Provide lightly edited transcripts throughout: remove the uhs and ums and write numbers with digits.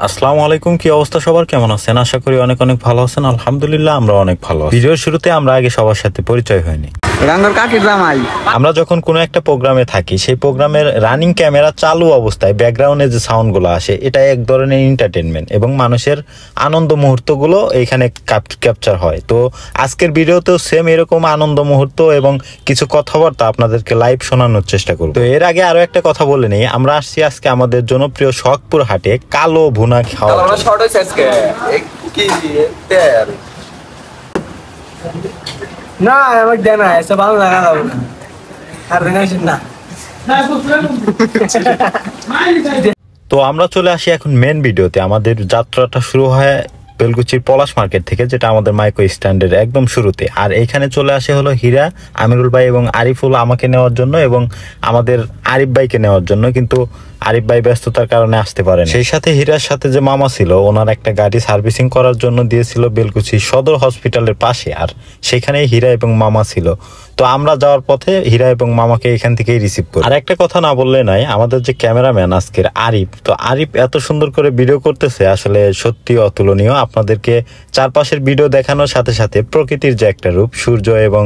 আসসালামু আলাইকুম, কি অবস্থা সবার? কেমন আছেন? আশা করি অনেক অনেক ভালো আছেন। আলহামদুলিল্লাহ আমরা অনেক ভালো আছি। ভিডিওর শুরুতে আমরা আগে সবার সাথে পরিচয় হয়নি। আমরা যখন কোনো একটা প্রোগ্রামে থাকি, সেই প্রোগ্রামের রানিং ক্যামেরা চালু অবস্থায় ব্যাকগ্রাউন্ডে যে সাউন্ডগুলো আসে, এটা এক ধরনের এন্টারটেনমেন্ট এবং মানুষের আনন্দ মুহূর্তগুলো এখানে ক্যাপচার হয়। তো আজকের ভিডিওতেও সেম এরকম আনন্দ মুহূর্ত এবং কিছু কথাবার্তা আপনাদেরকে লাইভ শোনানোর চেষ্টা করব। তো এর আগে আরো একটা কথা বলে নেই, আমরা আসছি আজকে আমাদের জনপ্রিয় শখপুর হাটে কালো ভুনা খাওয়া। না আমাকে দেনা এসব ভালো লাগা যাবে না আর রেনাইছেন না। তো আমরা চলে আসি এখন মেন ভিডিওতে। আমাদের যাত্রাটা শুরু হয় বেলকুচির পলাশ মার্কেট থেকে, যেটা আমাদের মাইক্রো স্ট্যান্ডের একদম শুরুতে। আর এখানে চলে আসে হলো হীরা, আমিরুল ভাই এবং আরিফুল আমাকে নেওয়ার জন্য এবং আমাদের আরিফ ভাইকে নেওয়ার জন্য, কিন্তু আরিফ ভাই ব্যস্ততার কারণে আসতে পারেন। সেই সাথে হীরার সাথে যে মামা ছিল, ওনার একটা গাড়ি সার্ভিসিং করার জন্য দিয়েছিল বেলকুচি সদর হসপিটালের পাশে, আর সেখানেই হীরা এবং মামা ছিল। তো আমরা যাওয়ার পথে হীরা এবং মামাকে এখান থেকেই রিসিভ করি। আর একটা কথা না বললে নাই, আমাদের যে ক্যামেরাম্যান আজকের আরিফ, তো আরিফ এত সুন্দর করে ভিডিও করতেছে, আসলে সত্যি অতুলনীয়। আপনাদেরকে চারপাশের ভিডিও দেখানোর সাথে সাথে প্রকৃতির যে একটা রূপ, সূর্য এবং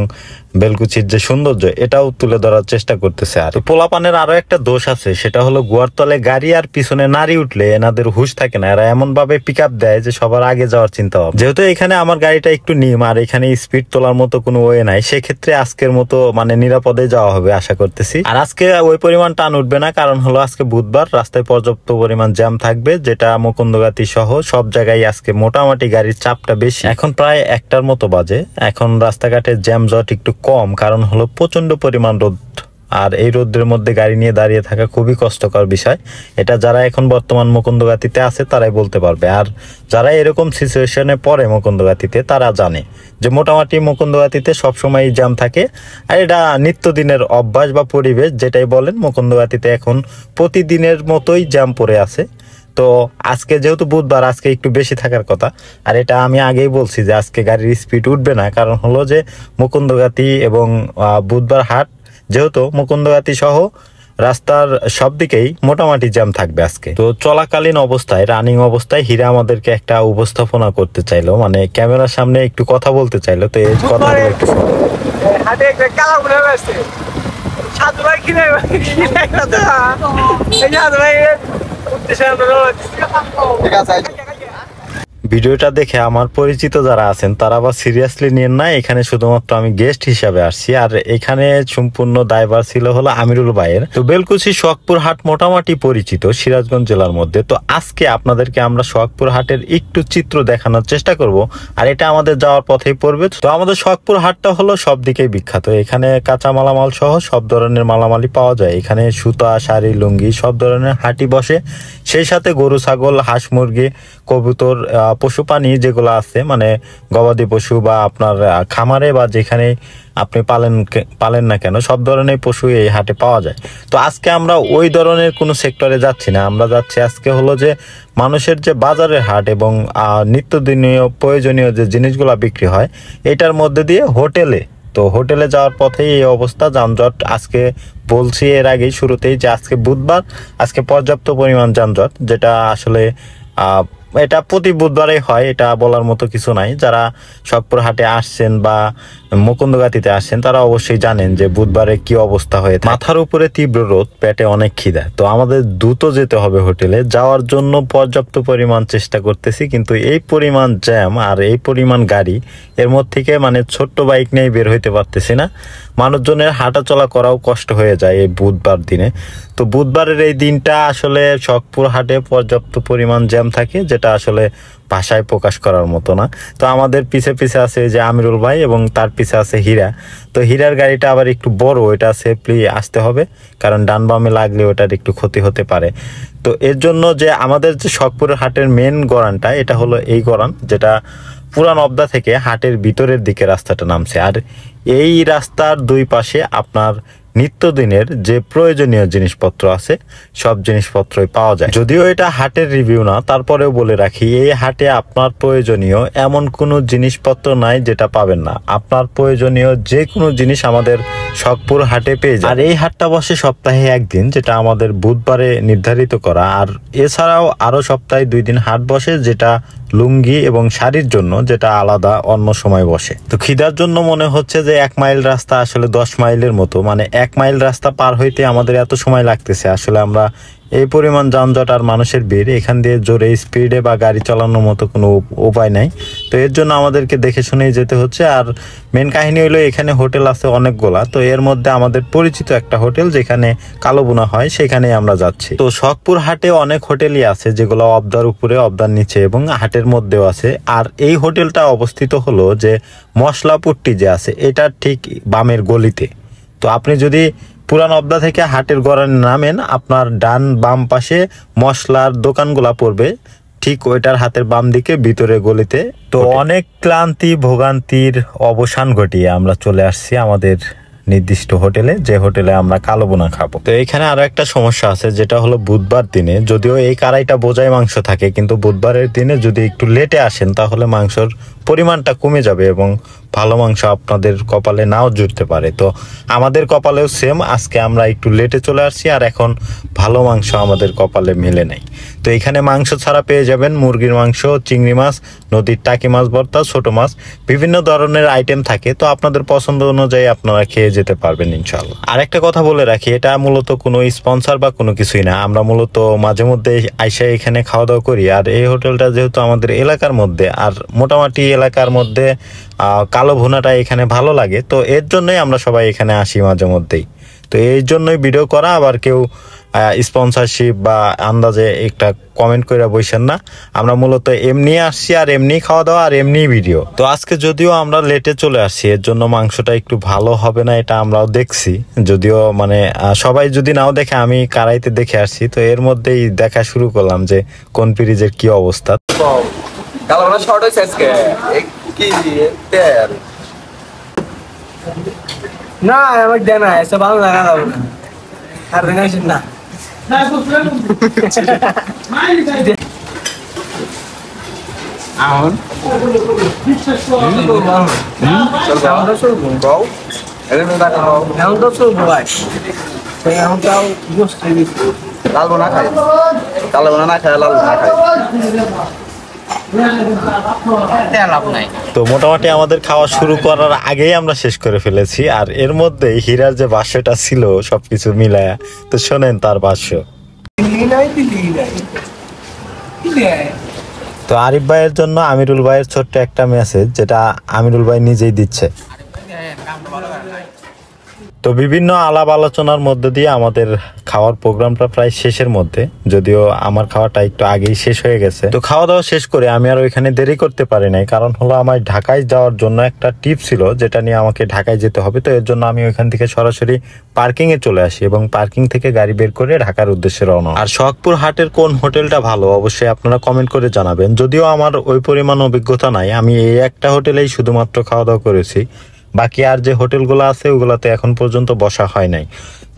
বেলকুচির যে সৌন্দর্য, এটাও তুলে ধরার চেষ্টা করতেছে। আর পোলাপানের আরো একটা দোষ আছে, সেটা হলো গুয়ার তলে গাড়ি আর পিছনে নারী উঠলে এনাদের হুশ থাকে না। এরা এমন ভাবে পিক আপ দেয় যে সবার আগে যাওয়ার চিন্তা হবে। যেহেতু এখানে আমার গাড়িটা একটু নিম আর এখানে স্পিড তোলার মতো কোনো ওয়ে নাই, সেক্ষেত্রে আজকের মতো নিরাপদে যাওয়া হবে আশা করতেছি। আর আজকে ওই পরিমাণ টান উঠবে না, কারণ হলো আজকে বুধবার, রাস্তায় পর্যাপ্ত পরিমাণ জ্যাম থাকবে, যেটা মুকুন্দগাতি সহ সব জায়গায় আজকে মোটামুটি গাড়ির চাপটা বেশি। এখন প্রায় 1টার মতো বাজে। এখন রাস্তাঘাটে জ্যাম জট একটু কম, কারণ হলো প্রচন্ড পরিমাণ রোদ, আর এই রোদের মধ্যে গাড়ি নিয়ে দাঁড়িয়ে থাকা খুবই কষ্টকর বিষয়। এটা যারা এখন বর্তমান মুকুন্দগাতিতে আছে তারাই বলতে পারবে, আর যারা এরকম সিচুয়েশনে পড়ে মুকুন্দগাতিতে তারা জানে যে মোটামুটি মুকুন্দগাতিতে সবসময় জ্যাম থাকে। আর এটা নিত্যদিনের অভ্যাস বা পরিবেশ, যেটাই বলেন, মুকুন্দগাতিতে এখন প্রতিদিনের মতোই জ্যাম পড়ে আছে। তো আজকে যেহেতু বুধবার, আজকে একটু বেশি থাকার কথা। আর এটা আমি আগেই বলছি যে আজকে গাড়ির স্পিড উঠবে না, কারণ হলো যে মুকুন্দগাতি এবং বুধবার হাট, যেহেতু মুকুন্দগাতি সহ রাস্তার সব দিকেই মোটামুটি জ্যাম থাকবে আজকে। তো চলাকালীন অবস্থায়, রানিং অবস্থায় হীরা আমাদেরকে একটা উপস্থাপনা করতে চাইলো, ক্যামেরার সামনে একটু কথা বলতে চাইলো। তো এই কথাগুলো একটু হাতে একটা কালা উড়ে আসছে সাধু ভাই কিনে সাধু ভাই ঠিক আছে। ভিডিওটা দেখে আমার পরিচিত যারা আছেন তারা আবার সিরিয়াসলি নিয়েন না, এখানে শুধুমাত্র আমি গেস্ট হিসাবে আসছি। আর এখানে সম্পূর্ণ দায়ভার ছিল হলো আমিরুল ভাইয়ের। তো বেলকুচি সোহাগপুর হাট মোটামুটি পরিচিত সিরাজগঞ্জ জেলার মধ্যে। তো আজকে আপনাদেরকে আমরা সোহাগপুর হাটের একটু চিত্র দেখানোর চেষ্টা করব, আর এটা আমাদের যাওয়ার পথেই পড়বে। তো আমাদের সোহাগপুর হাটটা হলো সব দিকেই বিখ্যাত। এখানে কাঁচা মালামাল সহ সব ধরনের মালামালই পাওয়া যায়। এখানে সুতা, শাড়ি, লুঙ্গি সব ধরনের হাটই বসে। সেই সাথে গরু, ছাগল, হাঁস, মুরগি, কবুতর, পশু প্রাণী যেগুলো আছে, গবাদি পশু বা আপনার খামারে বা যেখানে আপনি পালেন না কেন, সব ধরনের পশু এই হাটে পাওয়া যায়। তো আজকে আমরা ওই ধরনের কোনো সেক্টরে যাচ্ছি না, আমরা যাচ্ছি আজকে হলো যে মানুষের যে বাজারের হাট এবং নিত্যদিনীয় প্রয়োজনীয় যে জিনিসগুলো বিক্রি হয়, এটার মধ্যে দিয়ে হোটেলে। তো হোটেলে যাওয়ার পথেই এই অবস্থা, যানজট। আজকে বলছি এর আগেই শুরুতেই যে আজকে বুধবার, আজকে পর্যাপ্ত পরিমাণ যানজট, যেটা আসলে এটা প্রতি বুধবারে হয়, এটা বলার মতো কিছু নাই। যারা সোহাগপুর হাটে আসছেন বা মুকুন্দগাতিতে আসছেন তারা অবশ্যই জানেন যে বুধবারে কি অবস্থা হয়ে থাকে। মাথার উপরে তীব্র রোদ, পেটে অনেক খিদা। তো আমাদের দ্রুত যেতে হবে হোটেলে। যাওয়ার জন্য পর্যাপ্ত পরিমাণ চেষ্টা করতেছি, কিন্তু এই পরিমাণ জ্যাম আর এই পরিমাণ গাড়ি, এর মধ্যে থেকে ছোট্ট বাইক নিয়ে বের হইতে পারতেছি না। মানুষজনের হাঁটা চলা করাও কষ্ট হয়ে যায় এই বুধবার দিনে। তো বুধবারের এই দিনটা আসলে সোহাগপুর হাটে পর্যাপ্ত পরিমাণ জ্যাম থাকে, যেটা আসলে ভাষায় প্রকাশ করার মতো না। তো আমাদের পিছে পিছে আছে যে আমিরুল ভাই এবং তার পিছে আছে হীরা। তো হীরার গাড়িটা আবার একটু বড়, এটা সেফলি আসতে হবে, কারণ ডান বামে লাগলে ওটার একটু ক্ষতি হতে পারে। তো এর জন্য যে আমাদের যে সোহাগপুরের হাটের মেন গড়ানটা, এটা হলো এই গড়ান, যেটা পুরান অবদা থেকে হাটের ভিতরের দিকে রাস্তাটা নামছে। আর এই রাস্তার দুই পাশে আপনার নিত্যদিনের যে প্রয়োজনীয় জিনিসপত্র আছে সব জিনিসপত্রই পাওয়া যায়। যদিও এটা হাটের রিভিউ না, তারপরেও বলে রাখি এই হাটে আপনার প্রয়োজনীয় এমন কোনো জিনিসপত্র নাই যেটা পাবেন না। আপনার প্রয়োজনীয় যে কোনো জিনিস আমাদের শখপুর হাটে পেয়ে যায়। আর এই হাটটা বসে সপ্তাহে একদিন, যেটা আমাদের বুধবারে নির্ধারিত করা। আর এছাড়াও আরো সপ্তাহে 2 দিন হাট বসে, যেটা লুঙ্গি এবং শাড়ির জন্য, যেটা আলাদা অন্য সময় বসে। তো খিদার জন্য মনে হচ্ছে যে 1 মাইল রাস্তা আসলে 10 মাইলের মতো, মানে 1 মাইল রাস্তা পার হইতে আমাদের এত সময় লাগতেছে। আসলে আমরা এই পরিমাণ যানজট আর মানুষের ভিড়, এখান দিয়ে জোরে স্পিডে বা গাড়ি চালানোর মতো কোনো উপায় নাই। তো এর জন্য আমাদেরকে দেখে শুনেই যেতে হচ্ছে। আর মেন কাহিনী হলো এখানে হোটেল আছে অনেকগুলা, তো এর মধ্যে আমাদের পরিচিত একটা হোটেল যেখানে কালো বোনা হয়, সেখানেই আমরা যাচ্ছি। তো শখপুর হাটে অনেক হোটেলই আছে যেগুলো অবদার উপরে, অবদার নিচে এবং হাটের মধ্যেও আছে। আর এই হোটেলটা অবস্থিত হলো যে মশলাপুট্টি যে আছে এটার ঠিক বামের গলিতে। তো আপনি যদি পুরান অবদা থেকে হাটের গড়ায় নামেন, আপনার ডান বাম পাশে মশলার দোকানগুলা পড়বে, ঠিক ওইটার হাতের বাম দিকে ভিতরে গলিতে। তো অনেক ক্লান্তি ভোগান্তির অবসান ঘটিয়ে আমরা চলে আসছি আমাদের নির্দিষ্ট হোটেলে, যে হোটেলে আমরা কালো বোনা খাবো। তো এখানে আরো একটা সমস্যা আছে, যেটা হলো বুধবার দিনে যদিও এই কারাইটা বোঝাই মাংস থাকে, কিন্তু বুধবারের দিনে যদি একটু লেটে আসেন তাহলে মাংসর পরিমাণটা কমে যাবে এবং ভালো মাংস আপনাদের কপালে নাও জুটতে পারে। তো আমাদের কপালেও সেম, আজকে আমরা একটু লেটে চলে আসছি আর এখন ভালো মাংস আমাদের কপালে মেলে নাই। তো এখানে মাংস ছাড়া পেয়ে যাবেন মুরগির মাংস, চিংড়ি মাছ, নদীর টাকি মাছ ভর্তা, ছোট মাছ, বিভিন্ন ধরনের আইটেম থাকে। তো আপনাদের পছন্দ অনুযায়ী আপনারা খেয়ে যেতে পারবেন ইনশাআল্লাহ। আর একটা কথা বলে রাখি, এটা মূলত কোনো স্পন্সর বা কোনো কিছুই না, আমরা মূলত মাঝে মধ্যে আইসা এখানে খাওয়া দাওয়া করি। আর এই হোটেলটা যেহেতু আমাদের এলাকার মধ্যে, আর মোটামুটি এলাকার মধ্যে কালো ভুনাটা এখানে ভালো লাগে, তো এর জন্যই আমরা সবাই এখানে আসি মাঝে মধ্যেই। তো এই জন্যই ভিডিও করা। আবার কেউ স্পন্সরশিপ বা আন্দাজে একটা কমেন্ট করে বসেন না, আমরা মূলত এমনি আসছি আর এমনি খাওয়া দাওয়া আর এমনি ভিডিও। তো আজকে যদিও আমরা লেটে চলে আসছি, এর জন্য মাংসটা একটু ভালো হবে না এটা আমরাও দেখছি। যদিও মানে সবাই যদি নাও দেখে, আমি কারাইতে দেখে আসছি, তো এর মধ্যেই দেখা শুরু করলাম যে কোন পিরিজের কি অবস্থা। কালো শর্ট হয়েছে আজকে কি তেল না আমাকে দেয় না, এসব ভালো লাগা যাবে না। আর দেখাইছেন না এখন তো চলবো ভাই, এখন তাও গোষ্ঠী লাল বোনা খাই, কালো বোনা না খাই, লাল বোনা খাই। তো মোটামুটি আমাদের খাওয়া শুরু করার আগেই আমরা শেষ করে ফেলেছি। আর এর মধ্যে হীরার যে ভাষ্যটা ছিল সবকিছু মিলায়া, তো শোনেন তার ভাষ্য। তো আরিফ ভাইয়ের জন্য আমিরুল ভাইয়ের ছোট্ট একটা মেসেজ, যেটা আমিরুল ভাই নিজেই দিচ্ছে। তো বিভিন্ন আলাপ আলোচনার মধ্যে দিয়ে আমাদের খাওয়ার প্রোগ্রামটা প্রায় শেষের মধ্যে, যদিও আমার খাওয়াটা একটু আগেই শেষ হয়ে গেছে। তো খাওয়া দাওয়া শেষ করে আমি আর ওইখানে দেরি করতে পারি নাই, কারণ হলো আমার ঢাকায় যাওয়ার জন্য একটা টিপ ছিল, যেটা নিয়ে আমাকে ঢাকায় যেতে হবে। তো এর জন্য আমি ওইখান থেকে সরাসরি পার্কিং এ চলে আসি এবং পার্কিং থেকে গাড়ি বের করে ঢাকার উদ্দেশ্যে রওনা। আর শখপুর হাটের কোন হোটেলটা ভালো অবশ্যই আপনারা কমেন্ট করে জানাবেন। যদিও আমার ওই পরিমাণ অভিজ্ঞতা নাই, আমি এই একটা হোটেলেই শুধুমাত্র খাওয়া দাওয়া করেছি, বাকি আর যে হোটেলগুলো আছে ওগুলোতে এখন পর্যন্ত বসা হয় নাই।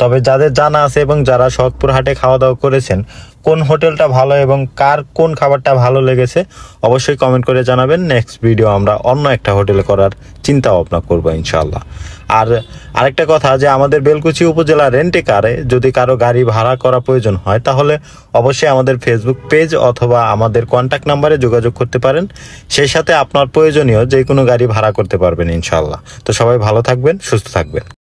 তবে যাদের জানা আছে এবং যারা শখপুর হাটে খাওয়া দাওয়া করেছেন, কোন হোটেলটা ভালো এবং কার কোন খাবারটা ভালো লেগেছে অবশ্যই কমেন্ট করে জানাবেন। নেক্সট ভিডিও আমরা অন্য একটা হোটেলে করার চিন্তা ভাবনা করবো ইনশাআল্লাহ। আর আরেকটা কথা, যে আমাদের বেলকুচি উপজেলা রেন্টে কারে যদি কারো গাড়ি ভাড়া করা প্রয়োজন হয়, তাহলে অবশ্যই আমাদের ফেসবুক পেজ অথবা আমাদের কন্ট্যাক্ট নাম্বারে যোগাযোগ করতে পারেন। সেই সাথে আপনার প্রয়োজনীয় যে কোনো গাড়ি ভাড়া করতে পারবেন ইনশাআল্লাহ। তো সবাই ভালো থাকবেন, সুস্থ থাকবেন।